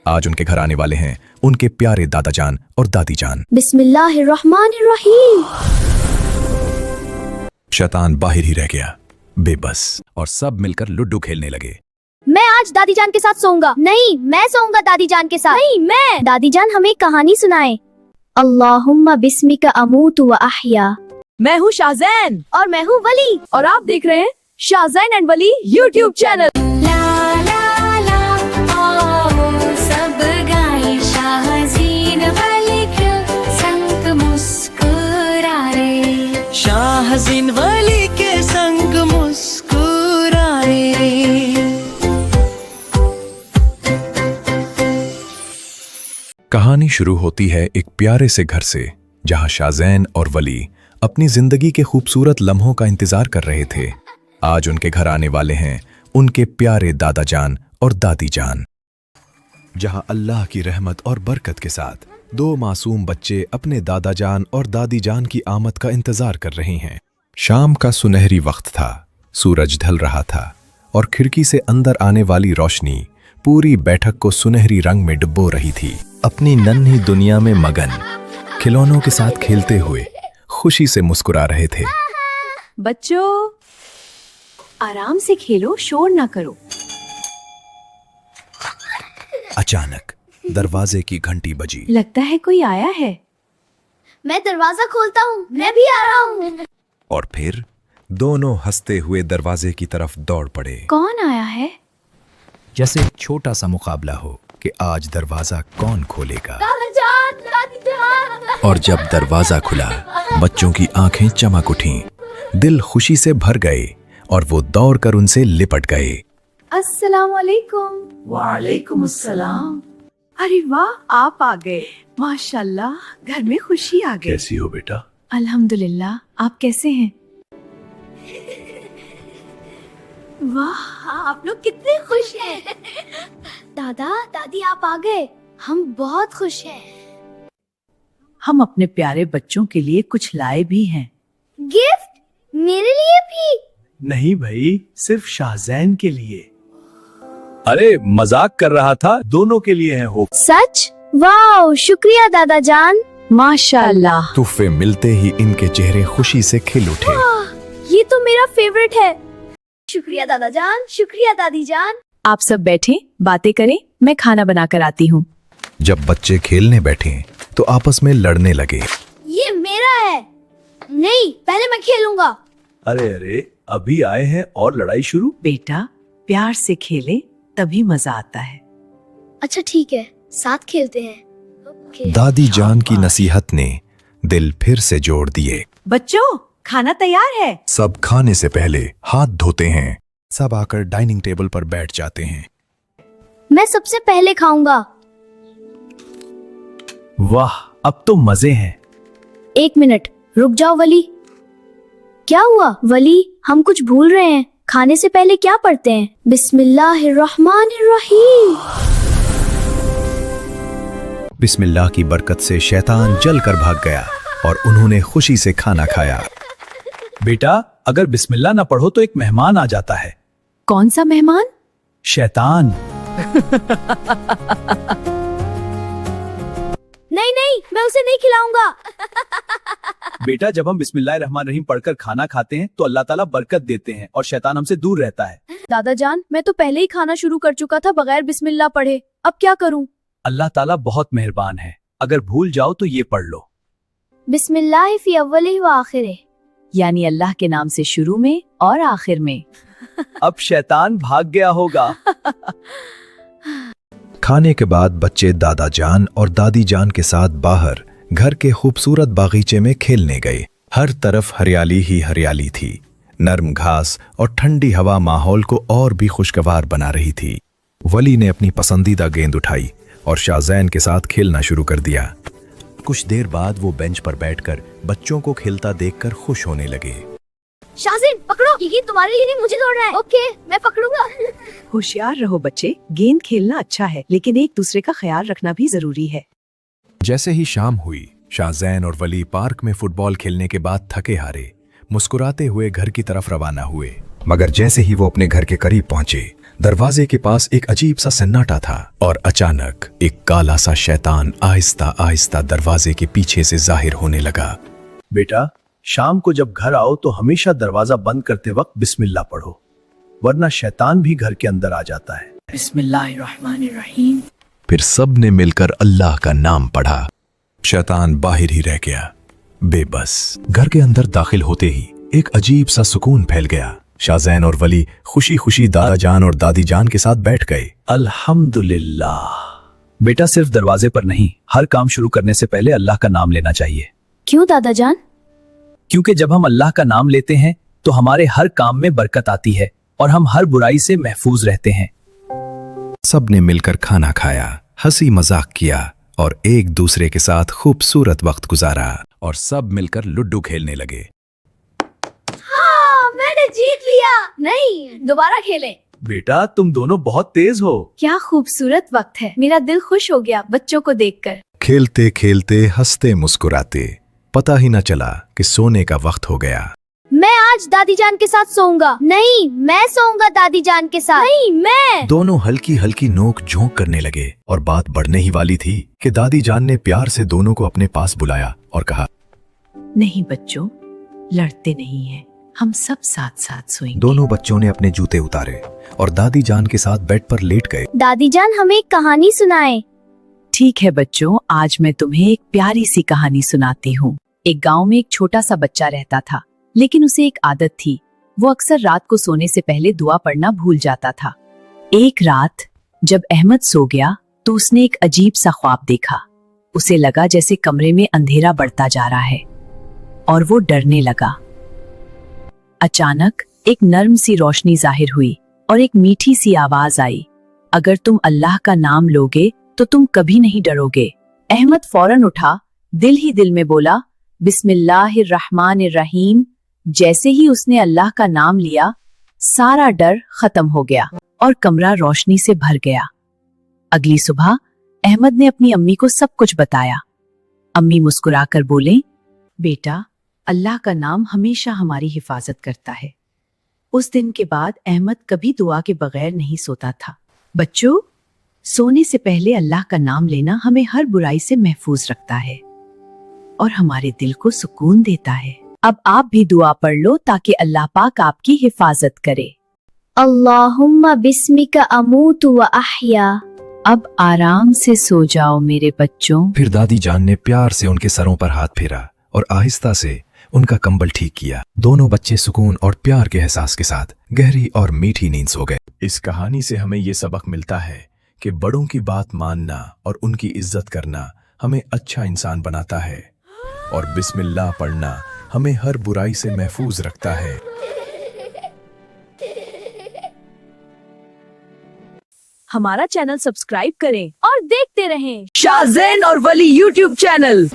आज उनके घर आने वाले हैं उनके प्यारे दादा जान और दादी जान। बिस्मिल्लाहिर्रहमानिर्रहीम। शैतान बाहर ही रह गया बेबस, और सब मिलकर लुड्डू खेलने लगे। मैं आज दादी जान के साथ सोऊंगा। नहीं, मैं सोऊंगा दादी जान के साथ। नहीं, मैं। दादी जान हमें एक कहानी सुनाए। अल्लाहुम्मा बिस्मिका अमूतु व अहया। मैं हूँ शाहजैन और मैं हूँ वली, और आप देख रहे हैं Shahzain and Wali YouTube channel. सब गाएं शाहज़ीन वली के संग मुस्कुराए। शाहज़ीन वली के संग मुस्कुराए। कहानी शुरू होती है एक प्यारे से घर से, जहां शाहजैन और वली अपनी जिंदगी के खूबसूरत लम्हों का इंतजार कर रहे थे। आज उनके घर आने वाले हैं उनके प्यारे दादा जान और दादी जान, जहां अल्लाह की रहमत और बरकत के साथ दो मासूम बच्चे अपने दादा जान और दादी जान की आमद का इंतजार कर रहे हैं। शाम का सुनहरी वक्त था, सूरज ढल रहा था और खिड़की से अंदर आने वाली रोशनी पूरी बैठक को सुनहरी रंग में डुबो रही थी। अपनी नन्ही दुनिया में मगन, खिलौनों के साथ खेलते हुए खुशी से मुस्कुरा रहे थे। बच्चों आराम से खेलो, शोर ना करो। अचानक दरवाजे की घंटी बजी। लगता है कोई आया है। मैं दरवाजा खोलता हूँ, मैं भी आ रहा हूँ। और फिर दोनों हंसते हुए दरवाजे की तरफ दौड़ पड़े, कौन आया है? जैसे एक छोटा सा मुकाबला हो कि आज दरवाजा कौन खोलेगा। दादा जान, दादी जान। और जब दरवाजा खुला, बच्चों की आंखें चमक उठीं, दिल खुशी से भर गए और वो दौड़कर उनसे लिपट गए। अस्सलाम वालेकुम। वालेकुम अस्सलाम। अरे वाह, आप आ गए। माशाल्लाह, घर में खुशी आ गई। कैसी हो बेटा? अल्हम्दुलिल्लाह, आप कैसे हैं? वाह, आप लोग कितने खुश हैं। दादा दादी आप आ गए, हम बहुत खुश हैं। हम अपने प्यारे बच्चों के लिए कुछ लाए भी हैं। गिफ्ट मेरे लिए भी? नहीं भाई, सिर्फ शाहजैन के लिए। अरे मजाक कर रहा था, दोनों के लिए है हो। सच? वाह, शुक्रिया दादा जान। माशाल्लाह। तोहफे मिलते ही इनके चेहरे खुशी से खिल उठे। ये तो मेरा फेवरेट है। शुक्रिया दादा जान, शुक्रिया दादी जान। आप सब बैठे, बातें करें, मैं खाना बनाकर आती हूँ। जब बच्चे खेलने बैठे तो आपस में लड़ने लगे। ये मेरा है। नहीं, पहले मैं खेलूंगा। अरे अरे, अभी आए हैं और लड़ाई शुरू। बेटा प्यार से खेले तभी मजा आता है। अच्छा ठीक है, साथ खेलते हैं। ओके। दादी जान की नसीहत ने दिल फिर से जोड़ दिए। बच्चों खाना तैयार है। सब खाने से पहले हाथ धोते हैं। सब आकर डाइनिंग टेबल पर बैठ जाते हैं। मैं सबसे पहले खाऊंगा। वाह, अब तो मजे हैं। एक मिनट रुक जाओ वली। क्या हुआ वली? हम कुछ भूल रहे हैं। खाने से पहले क्या पढ़ते हैं? बिस्मिल्लाहिर्रहमानिर्रहीम। बिस्मिल्लाह की बरकत से शैतान जलकर भाग गया और उन्होंने खुशी से खाना खाया। बेटा अगर बिस्मिल्लाह ना पढ़ो तो एक मेहमान आ जाता है। कौन सा मेहमान? शैतान। नहीं नहीं, मैं उसे नहीं खिलाऊंगा। बेटा जब हम बिस्मिल्लाहिर्रहमानिर्रहीम पढ़कर खाना खाते हैं तो अल्लाह ताला बरकत देते हैं और शैतान हमसे दूर रहता है। दादा जान, मैं तो पहले ही खाना शुरू कर चुका था बगैर बिस्मिल्लाह पढ़े। अब क्या करूं? अल्लाह ताला बहुत मेहरबान है, अगर भूल जाओ तो ये पढ़ लो। बिस्मिल्लाह फी अव्वलिही व आखिरिही। यानी अल्लाह के नाम से शुरू में और आखिर में। अब शैतान भाग गया होगा। खाने के बाद बच्चे दादा जान और दादी जान के साथ बाहर घर के खूबसूरत बागीचे में खेलने गए। हर तरफ हरियाली ही हरियाली थी। नर्म घास और ठंडी हवा माहौल को और भी खुशगवार बना रही थी। वली ने अपनी पसंदीदा गेंद उठाई और शाहजैन के साथ खेलना शुरू कर दिया। कुछ देर बाद वो बेंच पर बैठकर बच्चों को खेलता देखकर खुश होने लगे। शाहज़ैन पकड़ो, ये तुम्हारे लिए नहीं, मुझे दौड़ रहा है। ओके, मैं पकड़ूंगा। होशियार रहो बच्चे, गेंद खेलना अच्छा है लेकिन एक दूसरे का ख्याल रखना भी जरूरी है। जैसे ही शाम हुई, शाहजैन और वली पार्क में फुटबॉल खेलने के बाद थके हारे मुस्कुराते हुए घर की तरफ रवाना हुए। मगर जैसे ही वो अपने घर के करीब पहुंचे, दरवाजे के पास एक अजीब सा सन्नाटा था और अचानक एक काला सा शैतान आहिस्ता आहिस्ता दरवाजे के पीछे से जाहिर होने लगा। बेटा, शाम को जब घर आओ तो हमेशा दरवाजा बंद करते वक्त बिस्मिल्लाह पढ़ो, वरना शैतान भी घर के अंदर आ जाता है। बिस्मिल्लाहिर्रहमानिर्रहीम। फिर सब ने मिलकर अल्लाह का नाम पढ़ा। शैतान बाहर ही रह गया, बेबस। घर के अंदर दाखिल होते ही एक अजीब सा सुकून फैल गया। शाज़ैन और वली खुशी खुशी दादा जान और दादी जान के साथ बैठ गए। अल्हम्दुलिल्लाह। बेटा, सिर्फ दरवाजे पर नहीं, हर काम शुरू करने से पहले अल्लाह का नाम लेना चाहिए। क्यों दादा जान? क्योंकि जब हम अल्लाह का नाम लेते हैं तो हमारे हर काम में बरकत आती है और हम हर बुराई से महफूज रहते हैं। सब ने मिलकर खाना खाया, हंसी मजाक किया और एक दूसरे के साथ खूबसूरत वक्त गुजारा और सब मिलकर लुड्डू खेलने लगे। हाँ, मैंने जीत लिया। नहीं, दोबारा खेलें। बेटा, तुम दोनों बहुत तेज हो। क्या खूबसूरत वक्त है, मेरा दिल खुश हो गया बच्चों को देखकर। खेलते खेलते हंसते मुस्कुराते पता ही न चला कि सोने का वक्त हो गया। मैं आज दादी जान के साथ सोऊंगा। नहीं, मैं सोऊंगा दादी जान के साथ। नहीं, मैं। दोनों हल्की हल्की नोक झोंक करने लगे और बात बढ़ने ही वाली थी कि दादी जान ने प्यार से दोनों को अपने पास बुलाया और कहा, नहीं बच्चों, लड़ते नहीं हैं, हम सब साथ साथ सोएंगे। दोनों बच्चों ने अपने जूते उतारे और दादी जान के साथ बेड पर लेट गए। दादी जान हमें एक कहानी सुनाए। ठीक है बच्चों, आज मैं तुम्हें एक प्यारी सी कहानी सुनाती हूँ। एक गांव में एक छोटा सा बच्चा रहता था, लेकिन उसे एक आदत थी। वो अक्सर रात को सोने से पहले दुआ पढ़ना भूल जाता था। एक रात जब अहमद सो गया तो उसने एक अजीब सा ख्वाब देखा। उसे लगा जैसे कमरे में अंधेरा बढ़ता जा रहा है और वो डरने लगा। अचानक एक नर्म सी रोशनी जाहिर हुई और एक मीठी सी आवाज आई, अगर तुम अल्लाह का नाम लोगे तो तुम कभी नहीं डरोगे। अहमद फौरन उठा, दिल ही दिल में बोला, बिस्मिल्लाहिर्रहमानिर्रहीम। जैसे ही उसने अल्लाह का नाम लिया, सारा डर खत्म हो गया और कमरा रोशनी से भर गया। अगली सुबह अहमद ने अपनी अम्मी को सब कुछ बताया। अम्मी मुस्कुराकर बोले, बेटा, अल्लाह का नाम हमेशा हमारी हिफाजत करता है। उस दिन के बाद अहमद कभी दुआ के बगैर नहीं सोता था। बच्चों, सोने से पहले अल्लाह का नाम लेना हमें हर बुराई से महफूज रखता है और हमारे दिल को सुकून देता है। अब आप भी दुआ पढ़ लो ताकि अल्लाह पाक आपकी हिफाजत करे। अल्लाहुम्मा बिस्मिका अमूतु व अहया। अब आराम से सो जाओ मेरे बच्चों। फिर दादी जान ने प्यार से उनके सरों पर हाथ फेरा और आहिस्ता से उनका कंबल ठीक किया। दोनों बच्चे सुकून और प्यार के एहसास के साथ गहरी और मीठी नींद सो गए। इस कहानी से हमें ये सबक मिलता है कि बड़ों की बात मानना और उनकी इज्जत करना हमें अच्छा इंसान बनाता है और बिस्मिल्लाह पढ़ना हमें हर बुराई से महफूज रखता है। हमारा चैनल सब्सक्राइब करें और देखते रहें शाज़ैन और वली यूट्यूब चैनल।